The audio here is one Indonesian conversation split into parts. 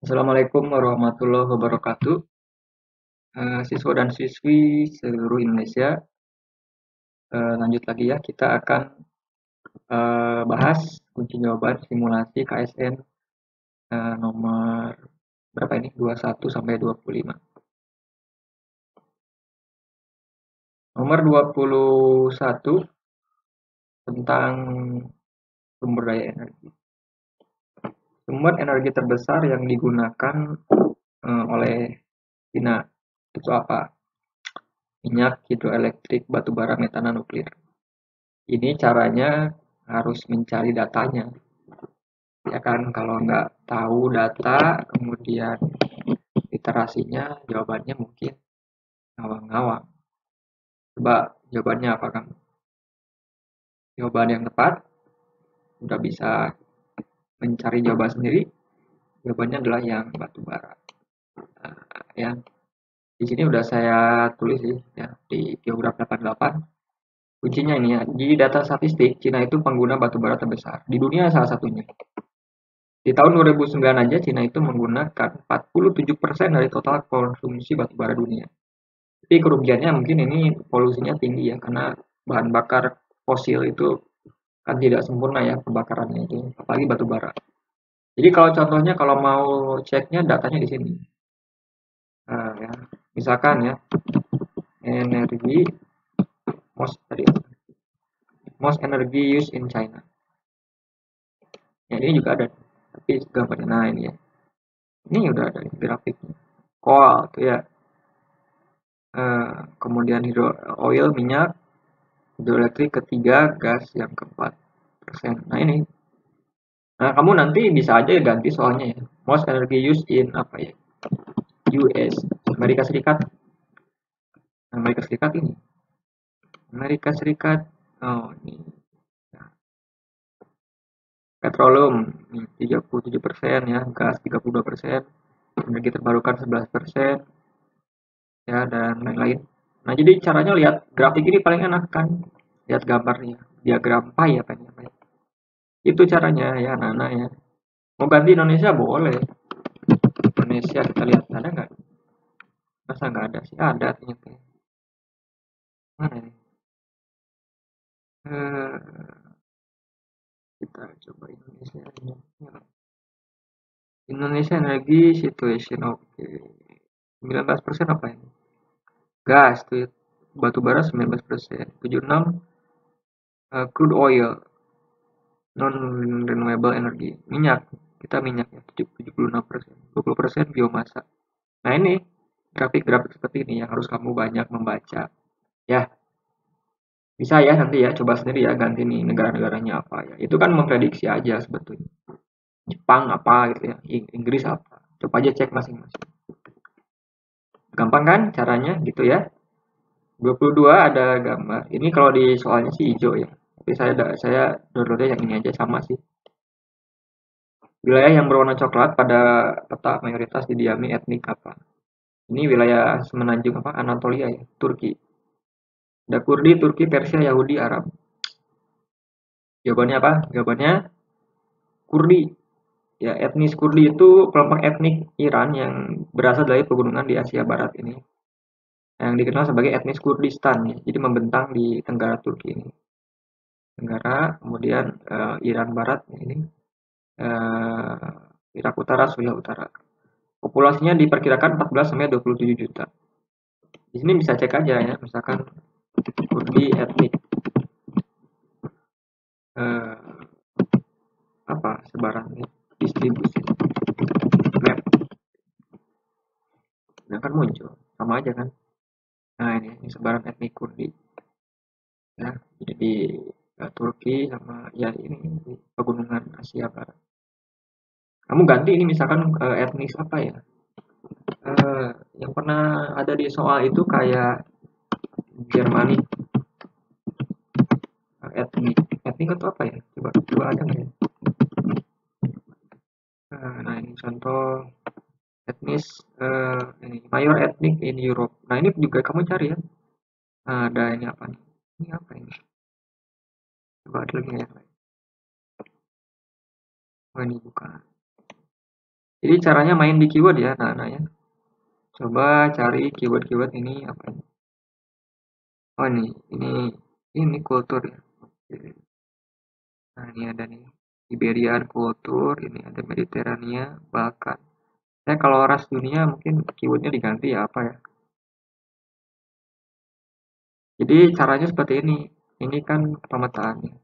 Assalamualaikum warahmatullahi wabarakatuh. Siswa dan siswi seluruh Indonesia, lanjut lagi ya, kita akan bahas kunci jawaban simulasi KSN nomor berapa ini? 21 sampai 25. Nomor 21 tentang sumber daya energi. Sumber energi terbesar yang digunakan oleh China itu apa? Minyak, hidroelektrik, batu bara, metana, nuklir. Ini caranya harus mencari datanya. Ya kan, kalau nggak tahu data, kemudian literasinya, jawabannya mungkin ngawang-ngawang. Coba jawabannya apa kamu? Jawaban yang tepat, udah bisa mencari jawaban sendiri. Jawabannya adalah yang batu bara. Nah, ya, di sini udah saya tulis sih, ya di geograf 88. Kuncinya ini ya, di data statistik, Cina itu pengguna batu bara terbesar. Di dunia salah satunya. Di tahun 2009 aja Cina itu menggunakan 47% dari total konsumsi batu bara dunia. Tapi kerugiannya mungkin ini polusinya tinggi ya, karena bahan bakar fosil itu kan tidak sempurna ya pembakarannya itu, apalagi batu bara. Jadi kalau contohnya kalau mau ceknya datanya di sini. Nah, ya. Misalkan ya, energi most energy used in China. Ya ini juga ada, tapi gambarnya nah ini ya. Ini udah ada grafiknya. Coal tuh ya. Kemudian oil minyak, hidroelektrik ketiga, gas yang keempat persen. Nah ini. Nah kamu nanti bisa aja ganti soalnya ya. Most energy used in apa ya? US, Amerika Serikat. Amerika Serikat ini. Amerika Serikat. Oh ini. Nah, petroleum 37% ya, gas 32%, energi terbarukan 11%, ya dan lain-lain. Nah jadi caranya lihat grafik ini paling enak kan, lihat gambarnya, diagram pie apa ini? Itu caranya ya Nana ya. Mau ganti Indonesia boleh. Indonesia kita lihat ada nggak? Masa nggak ada sih? Ada ternyata. Mana ini? Eh, kita coba Indonesia. Indonesia energi situation oke. 19% apa ini? Gas tuh batu bara 19%. 76 crude oil non renewable energy. Minyak kita minyak ya 76%. 20% biomasa. Nah ini grafik-grafik seperti ini yang harus kamu banyak membaca. Ya, bisa ya nanti ya coba sendiri ya ganti nih negara-negaranya apa ya. Itu kan memprediksi aja sebetulnya. Jepang apa gitu ya, Inggris apa. Coba aja cek masing-masing. Gampang kan caranya gitu ya. 22 ada gambar. Ini kalau di soalnya sih hijau ya. Tapi saya downloadnya yang ini aja sama sih. Wilayah yang berwarna coklat pada peta mayoritas didiami etnik apa? Ini wilayah semenanjung apa? Anatolia ya, Turki. Ada Kurdi, Turki, Persia, Yahudi, Arab. Jawabannya apa? Jawabannya Kurdi. Ya, etnis Kurdi itu kelompok etnik Iran yang berasal dari pegunungan di Asia Barat ini. Yang dikenal sebagai etnis Kurdistan, ya. Jadi membentang di tenggara Turki ini. Tenggara, kemudian Iran Barat ini, Irak Utara, Suriah Utara. Populasinya diperkirakan 14 sampai 27 juta. Di sini bisa cek aja ya, misalkan Kurdi etnik eh, apa sebarannya distribusi map, nah kan muncul sama aja kan. Nah ini sebaran etnik Kurdi ya, jadi Turki sama ya ini di pegunungan Asia Barat. Kamu ganti ini misalkan etnis apa ya? Eh, yang pernah ada di soal itu kayak Jermanik, etnik etnik itu apa ya? Coba ada nggak ya? Nah ini contoh etnis ini mayor etnik in Europe. Nah ini juga kamu cari ya. Nah, ada ini apa nih? Ini apa ini? Coba ada lagi yang lain. Oh ini bukan. Jadi caranya main di keyword ya, anak-anak ya. Coba cari keyword-keyword ini apa ini? Oh ini kultur ya. Oke. Nah ini ada nih Iberian kultur, ini ada Mediterania, Balkan. Saya kalau ras dunia mungkin keywordnya diganti ya apa ya? Jadi caranya seperti ini. Ini kan pemetaannya.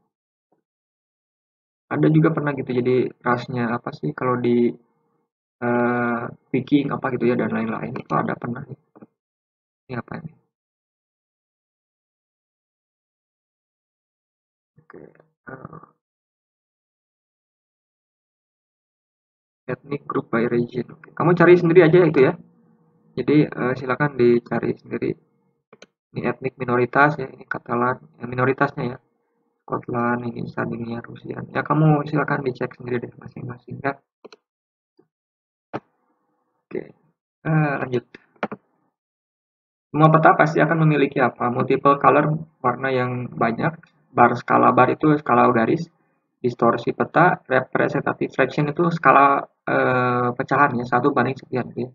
Ada juga pernah gitu jadi rasnya apa sih kalau di Viking apa gitu ya dan lain-lain itu ada pernah. Ini apa ini? Oke. eh, Ethnic group by region. Oke. Kamu cari sendiri aja itu ya. Jadi silakan dicari sendiri. Ini etnik minoritas ya, ini Katalan, yang minoritasnya ya. Scotland, ini Sardinia, Rusia. Ya kamu silakan dicek sendiri deh masing-masing ya. Oke. Lanjut. Semua peta pasti akan memiliki apa? Multiple color, warna yang banyak. Bar skala bar itu skala garis. Distorsi peta, representative fraction itu skala pecahan ya, 1/sekian gitu ya.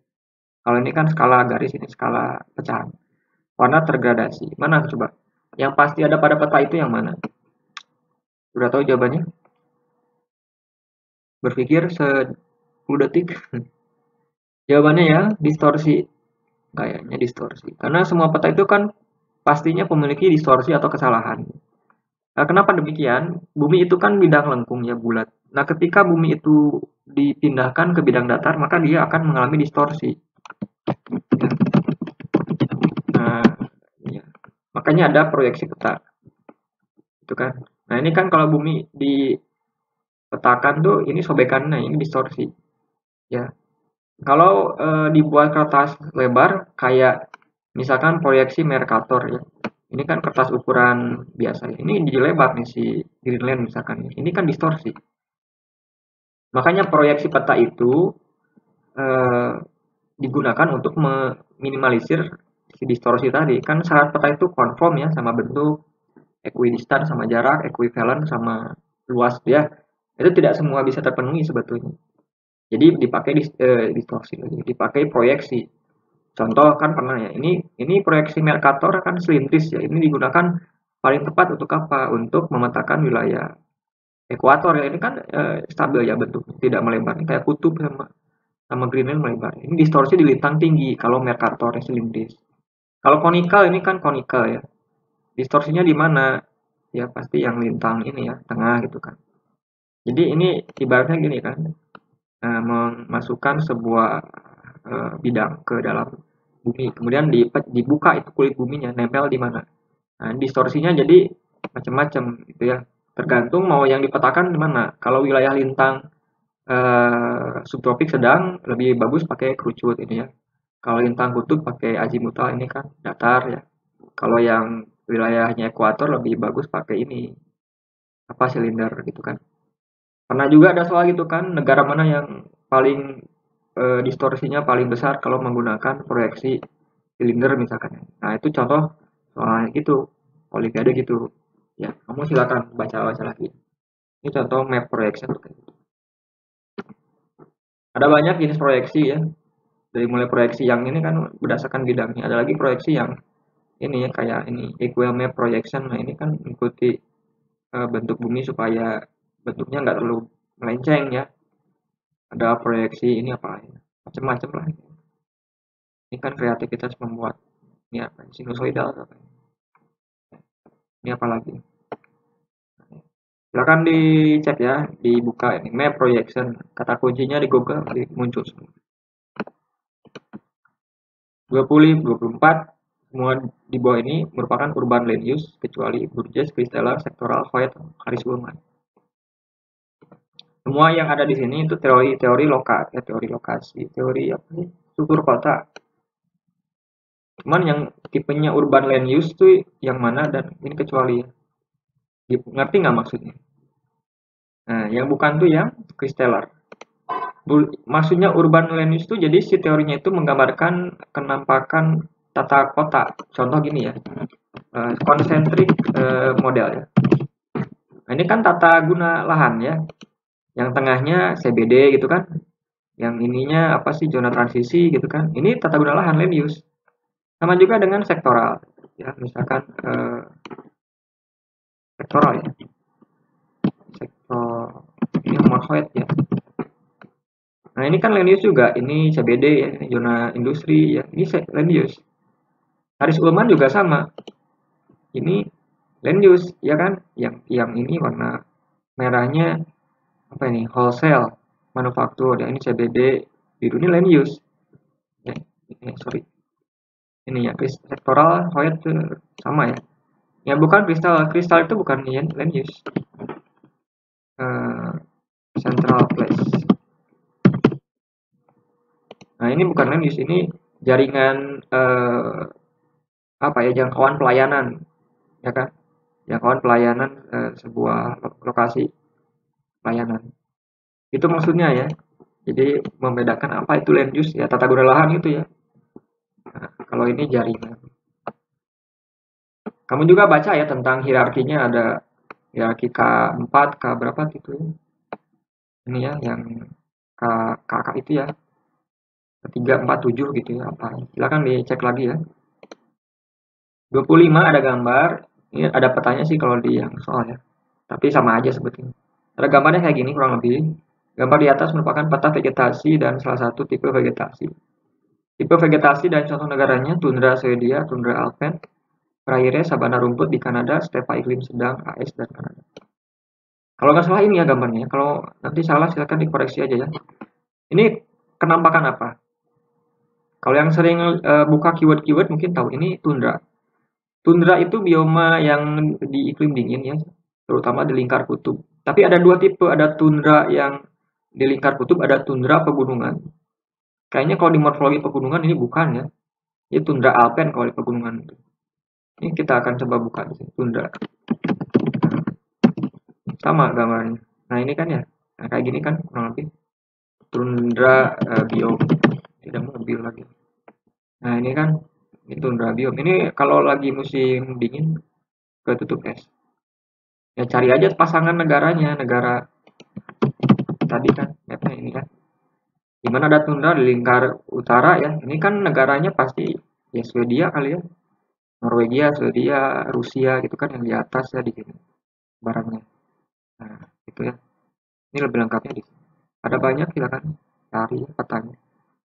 Kalau ini kan skala garis, ini skala pecahan. Warna tergradasi. Mana coba? Yang pasti ada pada peta itu yang mana? Udah tahu jawabannya? Berpikir 10 detik. Jawabannya ya distorsi. Kayaknya distorsi. Karena semua peta itu kan pastinya memiliki distorsi atau kesalahan. Nah, kenapa demikian? Bumi itu kan bidang lengkung ya bulat. Nah, ketika bumi itu dipindahkan ke bidang datar, maka dia akan mengalami distorsi. Nah, ya. Makanya ada proyeksi peta. Itu kan. Nah, ini kan kalau bumi dipetakan tuh ini sobekannya, ini distorsi. Ya. Kalau dibuat kertas lebar kayak misalkan proyeksi Mercator ya. Ini kan kertas ukuran biasa. Ini jadi lebar nih si Greenland misalkan. Ini kan distorsi. Makanya proyeksi peta itu eh, digunakan untuk meminimalisir si distorsi tadi. Kan syarat peta itu konform ya sama bentuk, equidistan sama jarak, equivalent sama luas ya. Itu tidak semua bisa terpenuhi sebetulnya. Jadi dipakai distorsi lagi, dipakai proyeksi. Contoh kan pernah ya, ini proyeksi Mercator kan selintris ya. Ini digunakan paling tepat untuk apa? Untuk memetakan wilayah ekuator ya. Ini kan stabil ya bentuknya, tidak melebar. Ini kayak kutub sama Greenland melebar. Ini distorsi di lintang tinggi kalau Mercator selintris. Kalau konikal ini kan konikal ya. Distorsinya di mana? Ya pasti yang lintang ini ya, tengah gitu kan. Jadi ini ibaratnya gini kan, memasukkan sebuah bidang ke dalam bumi, kemudian dibuka itu kulit buminya, nempel di mana. Nah, distorsinya jadi macam-macam gitu ya. Tergantung mau yang dipetakan di mana. Kalau wilayah lintang subtropik sedang lebih bagus pakai kerucut ini ya. Kalau lintang kutub pakai azimutal ini kan datar ya. Kalau yang wilayahnya ekuator lebih bagus pakai ini apa silinder gitu kan. Pernah juga ada soal gitu kan, negara mana yang paling distorsinya paling besar kalau menggunakan proyeksi silinder misalkan. Nah, itu contoh soal gitu, olimpiade gitu. Ya, kamu silakan baca-baca lagi. Ini contoh map projection. Ada banyak jenis proyeksi ya. Dari mulai proyeksi yang ini kan berdasarkan bidangnya. Ada lagi proyeksi yang ini ya kayak ini equal map projection. Nah, ini kan mengikuti bentuk bumi supaya bentuknya nggak terlalu melenceng ya. Ada proyeksi ini apa ya, macam-macam lah. Ini kan kreativitas membuat ini apa sinusoidal apa ini apa lagi. Silakan dicek ya, dibuka ini map projection, kata kuncinya di Google muncul semua. 24 semua di bawah ini merupakan urban land use kecuali Burgess, Christeller, Sectoral, Void, Harris Woolman. Semua yang ada di sini itu teori lokasi, teori lokasi, teori apa sih? Struktur kota. Cuman yang tipenya urban land use tuh yang mana dan ini kecuali ya. Ngerti nggak maksudnya? Nah, yang bukan tuh yang Christeller. Maksudnya urban land use itu jadi si teorinya itu menggambarkan kenampakan tata kota. Contoh gini ya, konsentrik model ya. Nah, ini kan tata guna lahan ya, yang tengahnya CBD gitu kan, Yang ininya apa sih, zona transisi gitu kan. Ini tata guna lahan, land use. Sama juga dengan sektoral. Ya, misalkan sektoral ya. Sektor ini Morhoet ya. Nah, ini kan land use juga. Ini CBD ya, ini zona industri ya. Ini land use. Haris Ulman juga sama. Ini land use ya kan. Yang ini warna merahnya apa ini? Wholesale manufaktur ya. Ini CBD, biru ini land use. Ya, ini sorry. Ini ya sektoral Hoyt sama ya. Ya bukan kristal itu bukan land use. Central place. Nah, ini bukan land use, ini jaringan apa ya, jangkauan pelayanan ya kan, jangkauan pelayanan sebuah lokasi pelayanan itu maksudnya ya. Jadi membedakan apa itu land use ya, tata guna lahan itu ya. Nah, kalau ini jaringan, kamu juga baca ya tentang hierarkinya, ada hierarki K4 K berapa gitu ya. Ini ya yang KK itu ya, 3, 4, 7 gitu ya, apa silakan dicek lagi ya. 25 ada gambar, ini ada petanya sih kalau di yang soal ya, tapi sama aja sebetulnya. Ada gambarnya kayak gini kurang lebih. Gambar di atas merupakan peta vegetasi dan salah satu tipe vegetasi. Tipe vegetasi dan contoh negaranya tundra Swedia, tundra Alpen, prairie, sabana rumput di Kanada, stepa iklim sedang AS dan Kanada. Kalau nggak salah ini ya gambarnya. Kalau nanti salah silakan dikoreksi aja ya. Ini kenampakan apa? Kalau yang sering buka keyword-keyword mungkin tahu ini tundra. Tundra itu bioma yang di iklim dingin ya, terutama di lingkar kutub. Tapi ada dua tipe, ada tundra yang di lingkar kutub, ada tundra pegunungan. Kayaknya kalau di morfologi pegunungan ini bukan ya. Ini tundra alpen kalau di pegunungan. Ini kita akan coba buka di sini, tundra. Sama gambarnya. Nah, ini kan ya. Nah, kayak gini kan kurang lebih. Tundra biom. Tidak mobil lagi. Nah, ini kan ini tundra biom. Ini kalau lagi musim dingin ketutup es. Ya cari aja pasangan negaranya, negara tadi kan, mapnya ini kan. Dimana ada tundra di lingkar utara ya. Ini kan negaranya pasti ya Swedia kali ya. Norwegia, Swedia, Rusia gitu kan yang di atas ya di sini barangnya. Nah, itu ya. Ini lebih lengkapnya di sini. Ada banyak silakan cari petanya.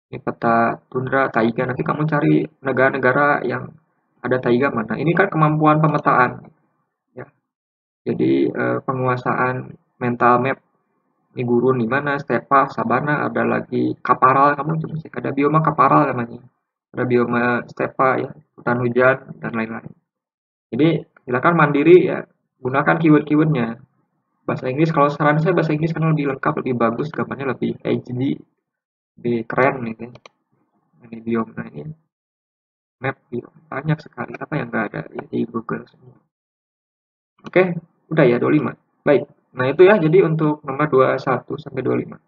Ini peta tundra, taiga. Nanti kamu cari negara-negara yang ada taiga mana. Ini kan kemampuan pemetaan ya. Jadi penguasaan mental map. Ini gurun di mana, stepa, sabana, ada lagi kaparal, kamu coba cek. Ada bioma kaparal namanya. Ada bioma stepa ya, hutan hujan dan lain-lain. Jadi silakan mandiri ya, gunakan keyword-keywordnya. Bahasa Inggris, kalau saran saya bahasa Inggris karena lebih lengkap, lebih bagus, gambarnya lebih HD, lebih keren gitu ya. Ini biom, nah ini map biom, banyak sekali apa yang nggak ada ya, di Google semua. Oke, udah ya 25. Baik, nah itu ya, jadi untuk nomor 21 sampai 25.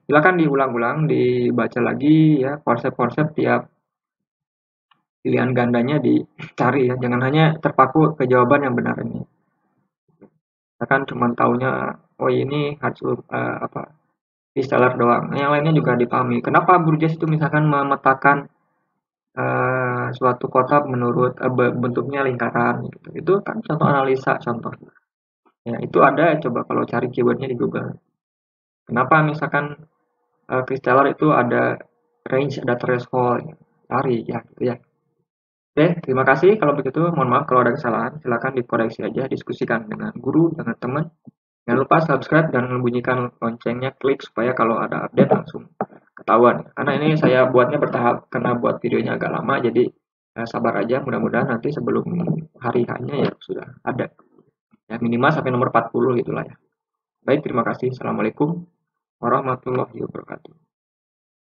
Silakan diulang-ulang, dibaca lagi ya, konsep-konsep tiap pilihan gandanya dicari ya, jangan hanya terpaku ke jawaban yang benar ini. Kan cuma taunya oh ini harus apa reseller doang. Nah, yang lainnya juga dipahami. Kenapa Burgess itu misalkan memetakan suatu kota menurut bentuknya lingkaran gitu. Itu kan contoh analisa contoh. Ya, itu ada coba kalau cari keywordnya di Google. Kenapa misalkan Kristeller itu ada range, ada threshold. Cari ya gitu ya. Oke, terima kasih. Kalau begitu, mohon maaf kalau ada kesalahan. Silakan dikoreksi aja, diskusikan dengan guru, dengan teman. Jangan lupa subscribe dan bunyikan loncengnya, klik supaya kalau ada update langsung ketahuan. Karena ini saya buatnya bertahap, karena buat videonya agak lama, jadi sabar aja. Mudah-mudahan nanti sebelum hari hanya ya sudah ada. Ya minimal sampai nomor 40 gitulah ya. Baik, terima kasih. Assalamualaikum warahmatullahi wabarakatuh.